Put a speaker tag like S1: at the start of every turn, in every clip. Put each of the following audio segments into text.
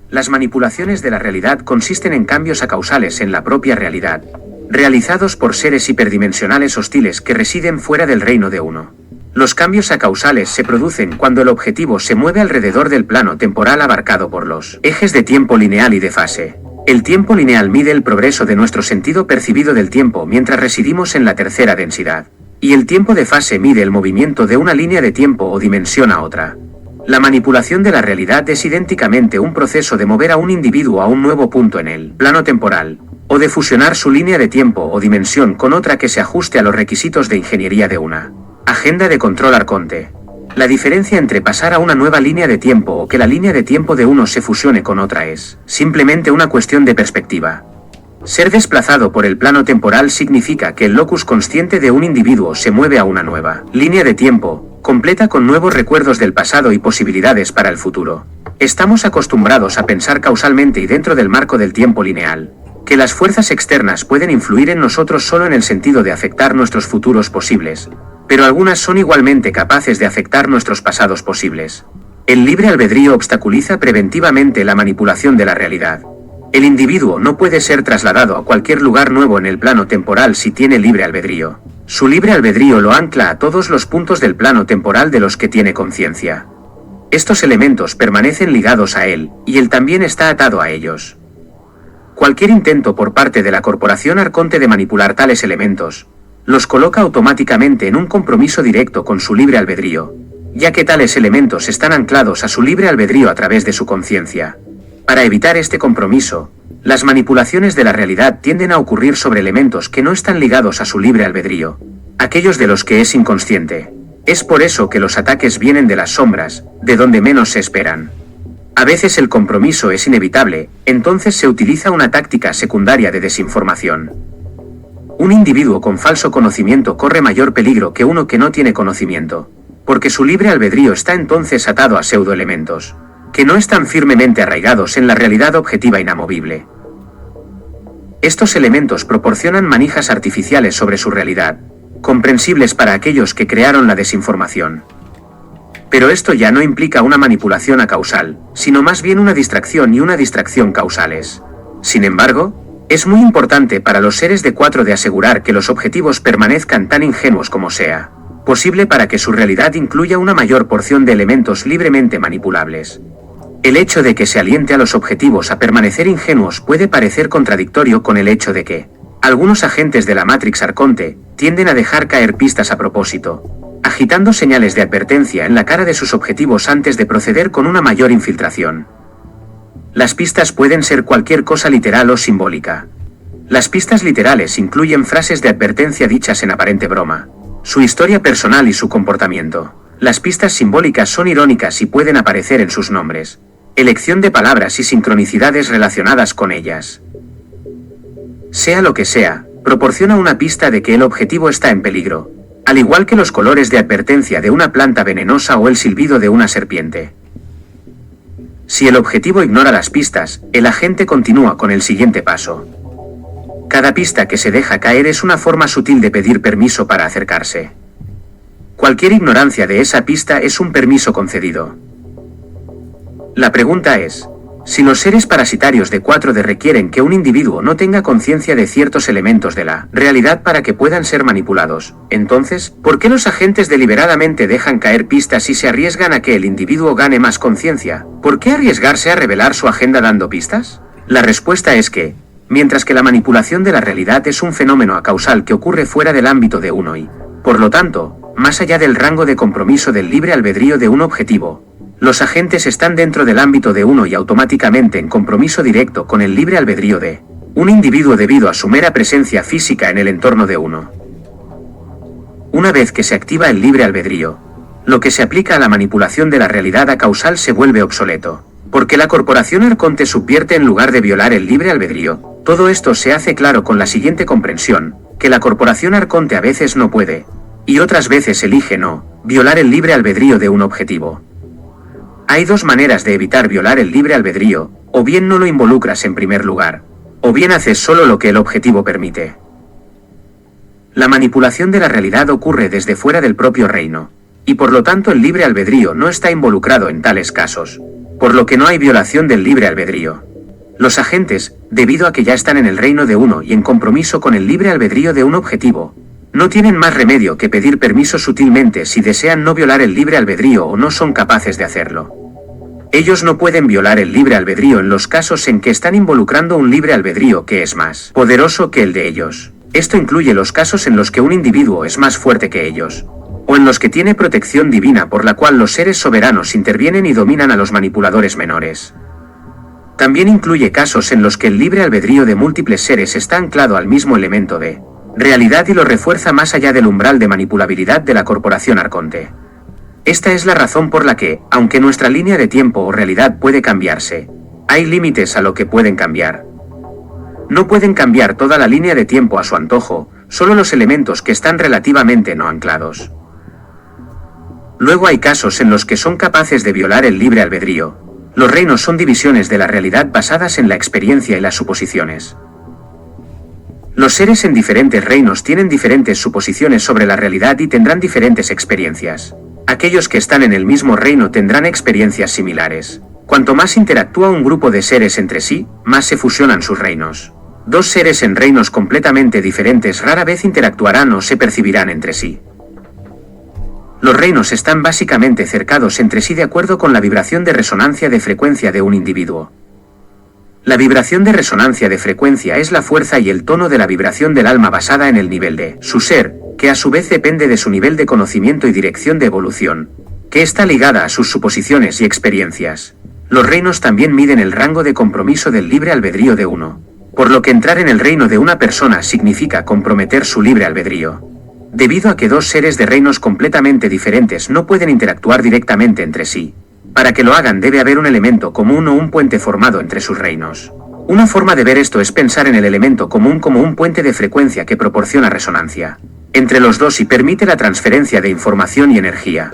S1: Las manipulaciones de la realidad consisten en cambios acausales en la propia realidad, realizados por seres hiperdimensionales hostiles que residen fuera del reino de uno. Los cambios acausales se producen cuando el objetivo se mueve alrededor del plano temporal abarcado por los ejes de tiempo lineal y de fase. El tiempo lineal mide el progreso de nuestro sentido percibido del tiempo mientras residimos en la tercera densidad. Y el tiempo de fase mide el movimiento de una línea de tiempo o dimensión a otra. La manipulación de la realidad es idénticamente un proceso de mover a un individuo a un nuevo punto en el plano temporal, o de fusionar su línea de tiempo o dimensión con otra que se ajuste a los requisitos de ingeniería de una agenda de control arconte. La diferencia entre pasar a una nueva línea de tiempo o que la línea de tiempo de uno se fusione con otra es simplemente una cuestión de perspectiva. Ser desplazado por el plano temporal significa que el locus consciente de un individuo se mueve a una nueva línea de tiempo, completa con nuevos recuerdos del pasado y posibilidades para el futuro. Estamos acostumbrados a pensar causalmente y dentro del marco del tiempo lineal, que las fuerzas externas pueden influir en nosotros solo en el sentido de afectar nuestros futuros posibles, pero algunas son igualmente capaces de afectar nuestros pasados posibles. El libre albedrío obstaculiza preventivamente la manipulación de la realidad. El individuo no puede ser trasladado a cualquier lugar nuevo en el plano temporal si tiene libre albedrío. Su libre albedrío lo ancla a todos los puntos del plano temporal de los que tiene conciencia. Estos elementos permanecen ligados a él, y él también está atado a ellos. Cualquier intento por parte de la Corporación Arconte de manipular tales elementos, los coloca automáticamente en un compromiso directo con su libre albedrío, ya que tales elementos están anclados a su libre albedrío a través de su conciencia. Para evitar este compromiso, las manipulaciones de la realidad tienden a ocurrir sobre elementos que no están ligados a su libre albedrío, aquellos de los que es inconsciente. Es por eso que los ataques vienen de las sombras, de donde menos se esperan. A veces el compromiso es inevitable, entonces se utiliza una táctica secundaria de desinformación. Un individuo con falso conocimiento corre mayor peligro que uno que no tiene conocimiento, porque su libre albedrío está entonces atado a pseudoelementos, que no están firmemente arraigados en la realidad objetiva inamovible. Estos elementos proporcionan manijas artificiales sobre su realidad, comprensibles para aquellos que crearon la desinformación. Pero esto ya no implica una manipulación acausal, sino más bien una distracción y una distracción causales. Sin embargo, es muy importante para los seres de 4 de asegurar que los objetivos permanezcan tan ingenuos como sea posible para que su realidad incluya una mayor porción de elementos libremente manipulables. El hecho de que se aliente a los objetivos a permanecer ingenuos puede parecer contradictorio con el hecho de que algunos agentes de la Matrix Arconte tienden a dejar caer pistas a propósito, agitando señales de advertencia en la cara de sus objetivos antes de proceder con una mayor infiltración. Las pistas pueden ser cualquier cosa literal o simbólica. Las pistas literales incluyen frases de advertencia dichas en aparente broma, su historia personal y su comportamiento. Las pistas simbólicas son irónicas y pueden aparecer en sus nombres, elección de palabras y sincronicidades relacionadas con ellas. Sea lo que sea, proporciona una pista de que el objetivo está en peligro, al igual que los colores de advertencia de una planta venenosa o el silbido de una serpiente. Si el objetivo ignora las pistas, el agente continúa con el siguiente paso. Cada pista que se deja caer es una forma sutil de pedir permiso para acercarse. Cualquier ignorancia de esa pista es un permiso concedido. La pregunta es, si los seres parasitarios de 4D requieren que un individuo no tenga conciencia de ciertos elementos de la realidad para que puedan ser manipulados, entonces, ¿por qué los agentes deliberadamente dejan caer pistas y se arriesgan a que el individuo gane más conciencia? ¿Por qué arriesgarse a revelar su agenda dando pistas? La respuesta es que, mientras que la manipulación de la realidad es un fenómeno acausal que ocurre fuera del ámbito de uno y, por lo tanto, más allá del rango de compromiso del libre albedrío de un objetivo, los agentes están dentro del ámbito de uno y automáticamente en compromiso directo con el libre albedrío de un individuo debido a su mera presencia física en el entorno de uno. Una vez que se activa el libre albedrío, lo que se aplica a la manipulación de la realidad acausal se vuelve obsoleto, porque la Corporación Arconte subvierte en lugar de violar el libre albedrío. Todo esto se hace claro con la siguiente comprensión, que la Corporación Arconte a veces no puede, y otras veces elige no, violar el libre albedrío de un objetivo. Hay dos maneras de evitar violar el libre albedrío, o bien no lo involucras en primer lugar, o bien haces solo lo que el objetivo permite. La manipulación de la realidad ocurre desde fuera del propio reino, y por lo tanto el libre albedrío no está involucrado en tales casos. por lo que no hay violación del libre albedrío. Los agentes, debido a que ya están en el reino de uno y en compromiso con el libre albedrío de un objetivo, no tienen más remedio que pedir permiso sutilmente si desean no violar el libre albedrío o no son capaces de hacerlo. Ellos no pueden violar el libre albedrío en los casos en que están involucrando un libre albedrío que es más poderoso que el de ellos. Esto incluye los casos en los que un individuo es más fuerte que ellos, o en los que tiene protección divina por la cual los seres soberanos intervienen y dominan a los manipuladores menores. También incluye casos en los que el libre albedrío de múltiples seres está anclado al mismo elemento de realidad y lo refuerza más allá del umbral de manipulabilidad de la corporación arconte. Esta es la razón por la que, aunque nuestra línea de tiempo o realidad puede cambiarse, hay límites a lo que pueden cambiar. No pueden cambiar toda la línea de tiempo a su antojo, solo los elementos que están relativamente no anclados. Luego hay casos en los que son capaces de violar el libre albedrío. Los reinos son divisiones de la realidad basadas en la experiencia y las suposiciones. Los seres en diferentes reinos tienen diferentes suposiciones sobre la realidad y tendrán diferentes experiencias. Aquellos que están en el mismo reino tendrán experiencias similares. Cuanto más interactúa un grupo de seres entre sí, más se fusionan sus reinos. Dos seres en reinos completamente diferentes rara vez interactuarán o se percibirán entre sí. Los reinos están básicamente cercados entre sí de acuerdo con la vibración de resonancia de frecuencia de un individuo. La vibración de resonancia de frecuencia es la fuerza y el tono de la vibración del alma basada en el nivel de su ser, que a su vez depende de su nivel de conocimiento y dirección de evolución, que está ligada a sus suposiciones y experiencias. Los reinos también miden el rango de compromiso del libre albedrío de uno, por lo que entrar en el reino de una persona significa comprometer su libre albedrío. Debido a que dos seres de reinos completamente diferentes no pueden interactuar directamente entre sí, para que lo hagan debe haber un elemento común o un puente formado entre sus reinos. Una forma de ver esto es pensar en el elemento común como un puente de frecuencia que proporciona resonancia entre los dos y permite la transferencia de información y energía.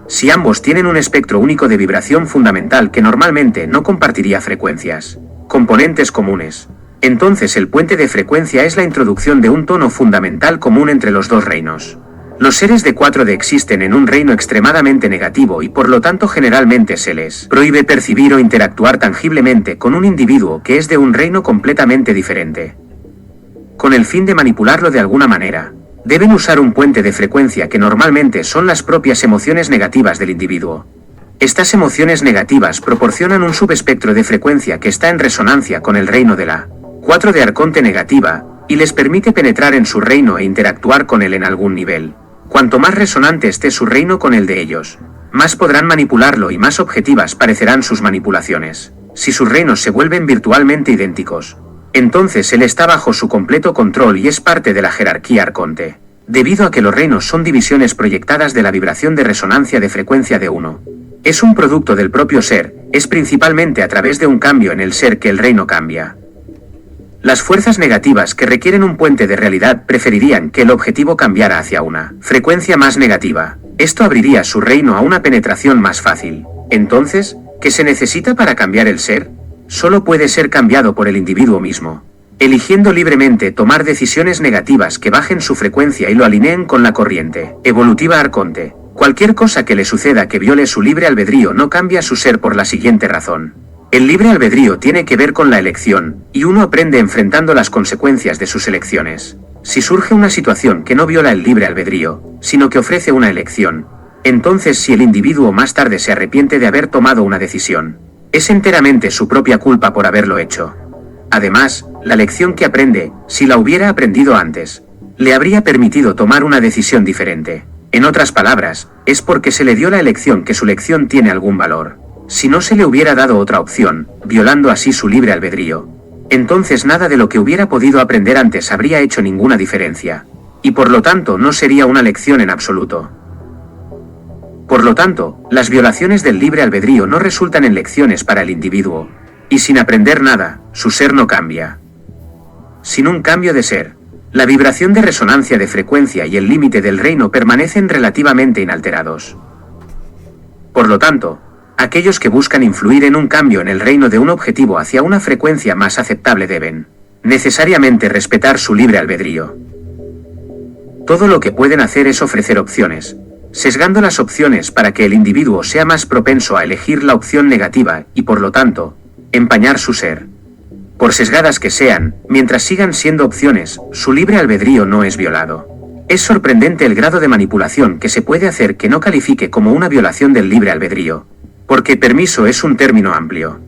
S1: Si ambos tienen un espectro único de vibración fundamental que normalmente no compartiría frecuencias, componentes comunes, entonces el puente de frecuencia es la introducción de un tono fundamental común entre los dos reinos. Los seres de 4D existen en un reino extremadamente negativo y por lo tanto generalmente se les prohíbe percibir o interactuar tangiblemente con un individuo que es de un reino completamente diferente. Con el fin de manipularlo de alguna manera, deben usar un puente de frecuencia que normalmente son las propias emociones negativas del individuo. Estas emociones negativas proporcionan un subespectro de frecuencia que está en resonancia con el reino de la 4D arconte negativa, y les permite penetrar en su reino e interactuar con él en algún nivel. Cuanto más resonante esté su reino con el de ellos, más podrán manipularlo y más objetivas parecerán sus manipulaciones. Si sus reinos se vuelven virtualmente idénticos, entonces él está bajo su completo control y es parte de la jerarquía arconte. Debido a que los reinos son divisiones proyectadas de la vibración de resonancia de frecuencia de uno, es un producto del propio ser, es principalmente a través de un cambio en el ser que el reino cambia. Las fuerzas negativas que requieren un puente de realidad preferirían que el objetivo cambiara hacia una frecuencia más negativa. Esto abriría su reino a una penetración más fácil. Entonces, ¿qué se necesita para cambiar el ser? Solo puede ser cambiado por el individuo mismo, eligiendo libremente tomar decisiones negativas que bajen su frecuencia y lo alineen con la corriente evolutiva arconte. Cualquier cosa que le suceda que viole su libre albedrío no cambia su ser por la siguiente razón. El libre albedrío tiene que ver con la elección, y uno aprende enfrentando las consecuencias de sus elecciones. Si surge una situación que no viola el libre albedrío, sino que ofrece una elección, entonces si el individuo más tarde se arrepiente de haber tomado una decisión, es enteramente su propia culpa por haberlo hecho. Además, la lección que aprende, si la hubiera aprendido antes, le habría permitido tomar una decisión diferente. En otras palabras, es porque se le dio la elección que su lección tiene algún valor. Si no se le hubiera dado otra opción, violando así su libre albedrío, entonces nada de lo que hubiera podido aprender antes habría hecho ninguna diferencia, y por lo tanto no sería una lección en absoluto. Por lo tanto, las violaciones del libre albedrío no resultan en lecciones para el individuo, y sin aprender nada, su ser no cambia. Sin un cambio de ser, la vibración de resonancia de frecuencia y el límite del reino permanecen relativamente inalterados. Por lo tanto, aquellos que buscan influir en un cambio en el reino de un objetivo hacia una frecuencia más aceptable deben, necesariamente, respetar su libre albedrío. Todo lo que pueden hacer es ofrecer opciones, sesgando las opciones para que el individuo sea más propenso a elegir la opción negativa y por lo tanto, empañar su ser. Por sesgadas que sean, mientras sigan siendo opciones, su libre albedrío no es violado. Es sorprendente el grado de manipulación que se puede hacer que no califique como una violación del libre albedrío, porque permiso es un término amplio.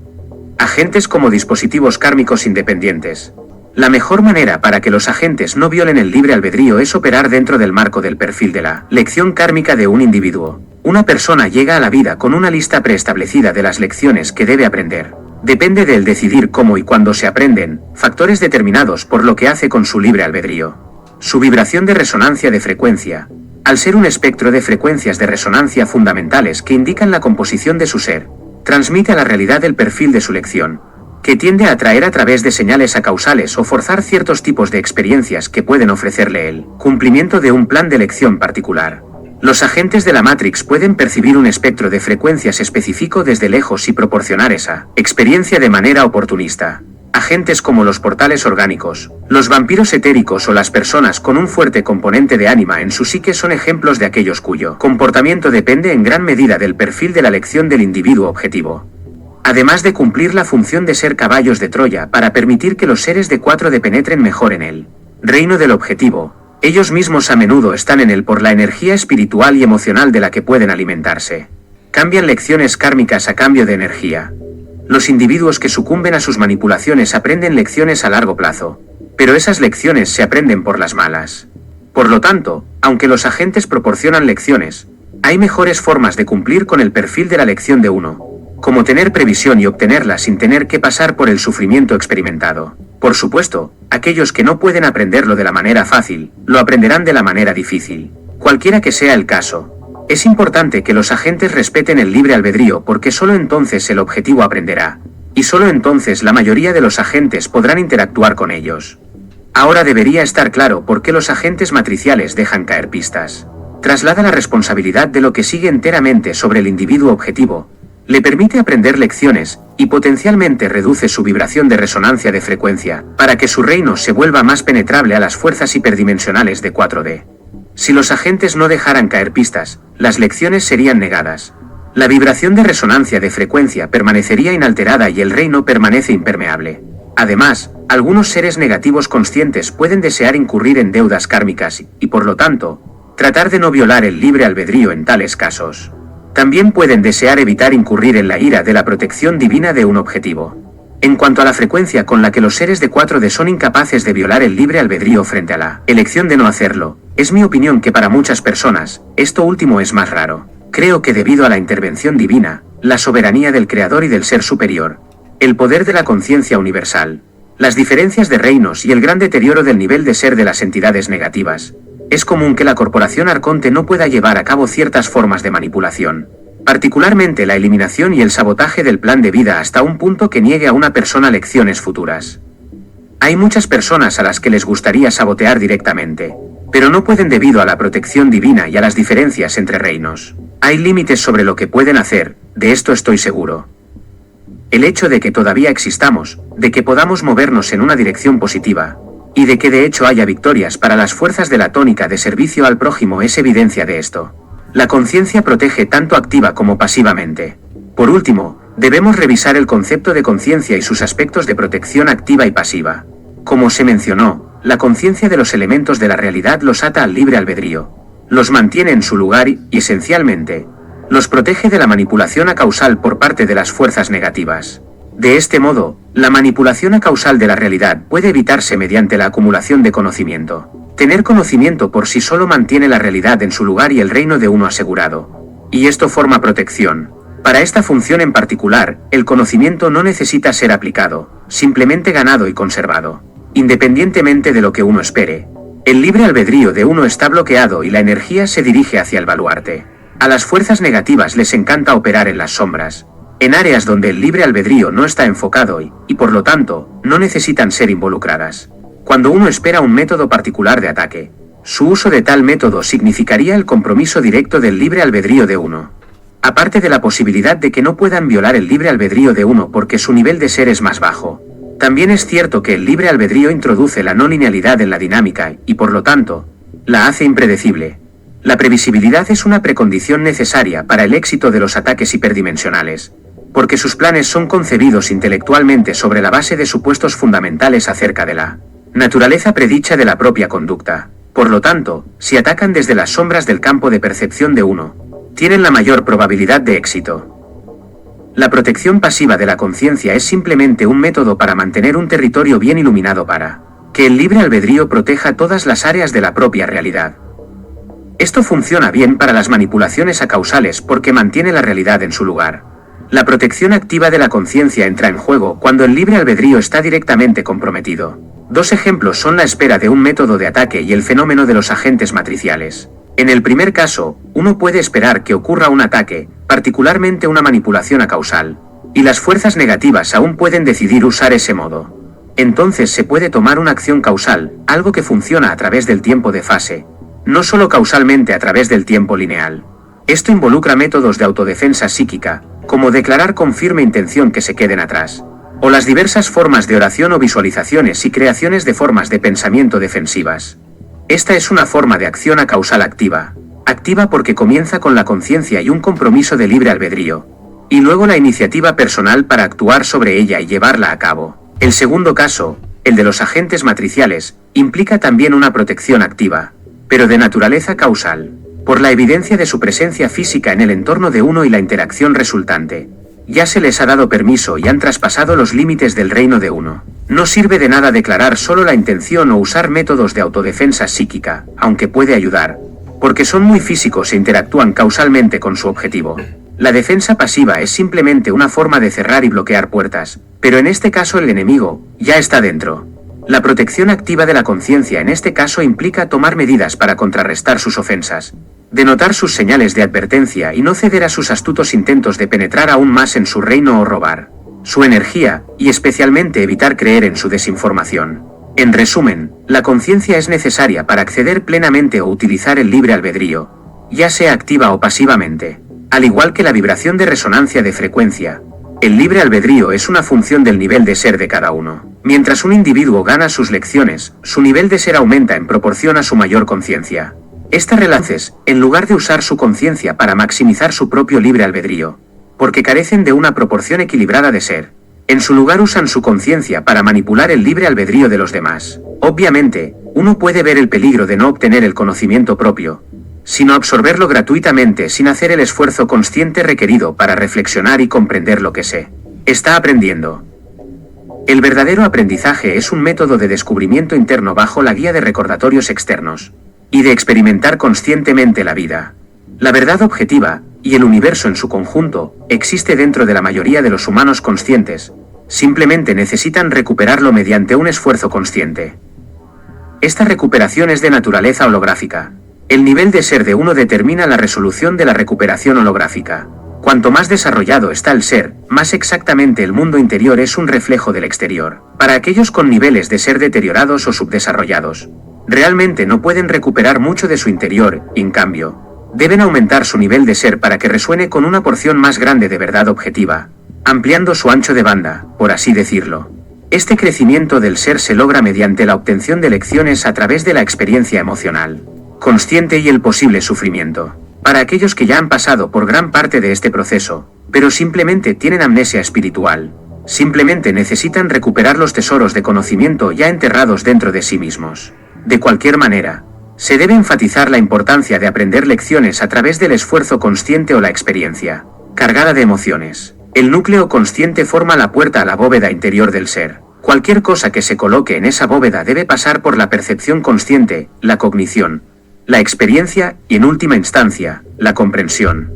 S1: Agentes como dispositivos kármicos independientes. La mejor manera para que los agentes no violen el libre albedrío es operar dentro del marco del perfil de la lección kármica de un individuo. Una persona llega a la vida con una lista preestablecida de las lecciones que debe aprender. Depende del decidir cómo y cuándo se aprenden, factores determinados por lo que hace con su libre albedrío. Su vibración de resonancia de frecuencia. Al ser un espectro de frecuencias de resonancia fundamentales que indican la composición de su ser, transmite a la realidad el perfil de su lección, que tiende a atraer a través de señales acausales o forzar ciertos tipos de experiencias que pueden ofrecerle el cumplimiento de un plan de lección particular. Los agentes de la Matrix pueden percibir un espectro de frecuencias específico desde lejos y proporcionar esa experiencia de manera oportunista. Agentes como los portales orgánicos, los vampiros etéricos o las personas con un fuerte componente de ánima en su psique son ejemplos de aquellos cuyo comportamiento depende en gran medida del perfil de la lección del individuo objetivo. Además de cumplir la función de ser caballos de Troya para permitir que los seres de 4D penetren mejor en el reino del objetivo, ellos mismos a menudo están en él por la energía espiritual y emocional de la que pueden alimentarse. Cambian lecciones kármicas a cambio de energía. Los individuos que sucumben a sus manipulaciones aprenden lecciones a largo plazo, pero esas lecciones se aprenden por las malas. Por lo tanto, aunque los agentes proporcionan lecciones, hay mejores formas de cumplir con el perfil de la lección de uno, como tener previsión y obtenerla sin tener que pasar por el sufrimiento experimentado. Por supuesto, aquellos que no pueden aprenderlo de la manera fácil, lo aprenderán de la manera difícil. Cualquiera que sea el caso, es importante que los agentes respeten el libre albedrío porque solo entonces el objetivo aprenderá, y solo entonces la mayoría de los agentes podrán interactuar con ellos. Ahora debería estar claro por qué los agentes matriciales dejan caer pistas. Traslada la responsabilidad de lo que sigue enteramente sobre el individuo objetivo, le permite aprender lecciones, y potencialmente reduce su vibración de resonancia de frecuencia, para que su reino se vuelva más penetrable a las fuerzas hiperdimensionales de 4D. Si los agentes no dejaran caer pistas, las lecciones serían negadas. La vibración de resonancia de frecuencia permanecería inalterada y el reino permanece impermeable. Además, algunos seres negativos conscientes pueden desear incurrir en deudas kármicas y, por lo tanto, tratar de no violar el libre albedrío en tales casos. También pueden desear evitar incurrir en la ira de la protección divina de un objetivo. En cuanto a la frecuencia con la que los seres de 4D son incapaces de violar el libre albedrío frente a la elección de no hacerlo, es mi opinión que para muchas personas, esto último es más raro. Creo que debido a la intervención divina, la soberanía del Creador y del Ser Superior, el poder de la conciencia universal, las diferencias de reinos y el gran deterioro del nivel de ser de las entidades negativas, es común que la corporación arconte no pueda llevar a cabo ciertas formas de manipulación, particularmente la eliminación y el sabotaje del plan de vida hasta un punto que niegue a una persona lecciones futuras. Hay muchas personas a las que les gustaría sabotear directamente, pero no pueden debido a la protección divina y a las diferencias entre reinos. Hay límites sobre lo que pueden hacer, de esto estoy seguro. El hecho de que todavía existamos, de que podamos movernos en una dirección positiva, y de que de hecho haya victorias para las fuerzas de la tónica de servicio al prójimo es evidencia de esto. La conciencia protege tanto activa como pasivamente. Por último, debemos revisar el concepto de conciencia y sus aspectos de protección activa y pasiva. Como se mencionó, la conciencia de los elementos de la realidad los ata al libre albedrío, los mantiene en su lugar y, esencialmente, los protege de la manipulación acausal por parte de las fuerzas negativas. De este modo, la manipulación acausal de la realidad puede evitarse mediante la acumulación de conocimiento. Tener conocimiento por sí solo mantiene la realidad en su lugar y el reino de uno asegurado. Y esto forma protección. Para esta función en particular, el conocimiento no necesita ser aplicado, simplemente ganado y conservado. Independientemente de lo que uno espere, el libre albedrío de uno está bloqueado y la energía se dirige hacia el baluarte. A las fuerzas negativas les encanta operar en las sombras, en áreas donde el libre albedrío no está enfocado y por lo tanto, no necesitan ser involucradas. Cuando uno espera un método particular de ataque, su uso de tal método significaría el compromiso directo del libre albedrío de uno. Aparte de la posibilidad de que no puedan violar el libre albedrío de uno porque su nivel de ser es más bajo, también es cierto que el libre albedrío introduce la no linealidad en la dinámica y por lo tanto, la hace impredecible. La previsibilidad es una precondición necesaria para el éxito de los ataques hiperdimensionales, porque sus planes son concebidos intelectualmente sobre la base de supuestos fundamentales acerca de la naturaleza predicha de la propia conducta. Por lo tanto, si atacan desde las sombras del campo de percepción de uno, tienen la mayor probabilidad de éxito. La protección pasiva de la conciencia es simplemente un método para mantener un territorio bien iluminado para que el libre albedrío proteja todas las áreas de la propia realidad. Esto funciona bien para las manipulaciones acausales porque mantiene la realidad en su lugar. La protección activa de la conciencia entra en juego cuando el libre albedrío está directamente comprometido. Dos ejemplos son la espera de un método de ataque y el fenómeno de los agentes matriciales. En el primer caso, uno puede esperar que ocurra un ataque, particularmente una manipulación acausal, y las fuerzas negativas aún pueden decidir usar ese modo. Entonces se puede tomar una acción causal, algo que funciona a través del tiempo de fase, no solo causalmente a través del tiempo lineal. Esto involucra métodos de autodefensa psíquica, como declarar con firme intención que se queden atrás, o las diversas formas de oración o visualizaciones y creaciones de formas de pensamiento defensivas. Esta es una forma de acción acausal activa. Activa porque comienza con la conciencia y un compromiso de libre albedrío, y luego la iniciativa personal para actuar sobre ella y llevarla a cabo. El segundo caso, el de los agentes matriciales, implica también una protección activa, pero de naturaleza causal, por la evidencia de su presencia física en el entorno de uno y la interacción resultante. Ya se les ha dado permiso y han traspasado los límites del reino de uno. No sirve de nada declarar solo la intención o usar métodos de autodefensa psíquica, aunque puede ayudar, porque son muy físicos e interactúan causalmente con su objetivo. La defensa pasiva es simplemente una forma de cerrar y bloquear puertas, pero en este caso el enemigo ya está dentro. La protección activa de la conciencia en este caso implica tomar medidas para contrarrestar sus ofensas, denotar sus señales de advertencia y no ceder a sus astutos intentos de penetrar aún más en su reino o robar su energía, y especialmente evitar creer en su desinformación. En resumen, la conciencia es necesaria para acceder plenamente o utilizar el libre albedrío, ya sea activa o pasivamente. Al igual que la vibración de resonancia de frecuencia, el libre albedrío es una función del nivel de ser de cada uno. Mientras un individuo gana sus lecciones, su nivel de ser aumenta en proporción a su mayor conciencia. Esta relaces, en lugar de usar su conciencia para maximizar su propio libre albedrío, porque carecen de una proporción equilibrada de ser, en su lugar usan su conciencia para manipular el libre albedrío de los demás. Obviamente, uno puede ver el peligro de no obtener el conocimiento propio, sino absorberlo gratuitamente sin hacer el esfuerzo consciente requerido para reflexionar y comprender lo que se está aprendiendo. El verdadero aprendizaje es un método de descubrimiento interno bajo la guía de recordatorios externos, y de experimentar conscientemente la vida. La verdad objetiva, y el universo en su conjunto, existe dentro de la mayoría de los humanos conscientes, simplemente necesitan recuperarlo mediante un esfuerzo consciente. Esta recuperación es de naturaleza holográfica. El nivel de ser de uno determina la resolución de la recuperación holográfica. Cuanto más desarrollado está el ser, más exactamente el mundo interior es un reflejo del exterior. Para aquellos con niveles de ser deteriorados o subdesarrollados, realmente no pueden recuperar mucho de su interior, y en cambio, deben aumentar su nivel de ser para que resuene con una porción más grande de verdad objetiva, ampliando su ancho de banda, por así decirlo. Este crecimiento del ser se logra mediante la obtención de lecciones a través de la experiencia emocional consciente y el posible sufrimiento. Para aquellos que ya han pasado por gran parte de este proceso, pero simplemente tienen amnesia espiritual, simplemente necesitan recuperar los tesoros de conocimiento ya enterrados dentro de sí mismos. De cualquier manera, se debe enfatizar la importancia de aprender lecciones a través del esfuerzo consciente o la experiencia cargada de emociones. El núcleo consciente forma la puerta a la bóveda interior del ser. Cualquier cosa que se coloque en esa bóveda debe pasar por la percepción consciente, la cognición, la experiencia y, en última instancia, la comprensión.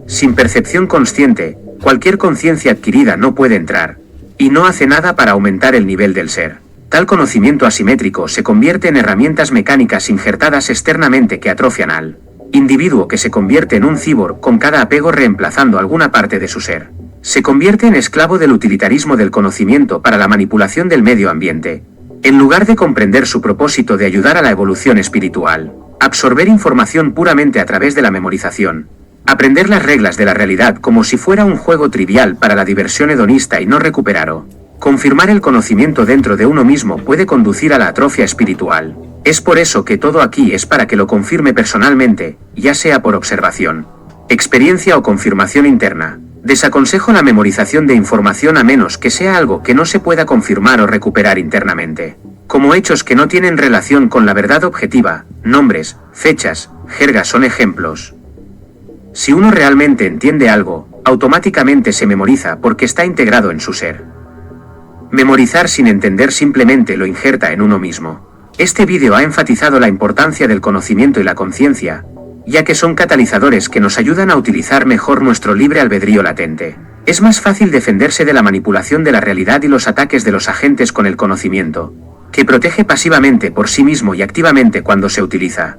S1: Sin percepción consciente, cualquier conciencia adquirida no puede entrar, y no hace nada para aumentar el nivel del ser. Tal conocimiento asimétrico se convierte en herramientas mecánicas injertadas externamente que atrofian al individuo, que se convierte en un cyborg con cada apego reemplazando alguna parte de su ser. Se convierte en esclavo del utilitarismo del conocimiento para la manipulación del medio ambiente, en lugar de comprender su propósito de ayudar a la evolución espiritual. Absorber información puramente a través de la memorización. Aprender las reglas de la realidad como si fuera un juego trivial para la diversión hedonista y no recuperar o confirmar el conocimiento dentro de uno mismo puede conducir a la atrofia espiritual. Es por eso que todo aquí es para que lo confirme personalmente, ya sea por observación, experiencia o confirmación interna. Desaconsejo la memorización de información a menos que sea algo que no se pueda confirmar o recuperar internamente, como hechos que no tienen relación con la verdad objetiva. Nombres, fechas, jergas son ejemplos. Si uno realmente entiende algo, automáticamente se memoriza porque está integrado en su ser. Memorizar sin entender simplemente lo injerta en uno mismo. Este vídeo ha enfatizado la importancia del conocimiento y la conciencia, ya que son catalizadores que nos ayudan a utilizar mejor nuestro libre albedrío latente. Es más fácil defenderse de la manipulación de la realidad y los ataques de los agentes con el conocimiento, que protege pasivamente por sí mismo y activamente cuando se utiliza.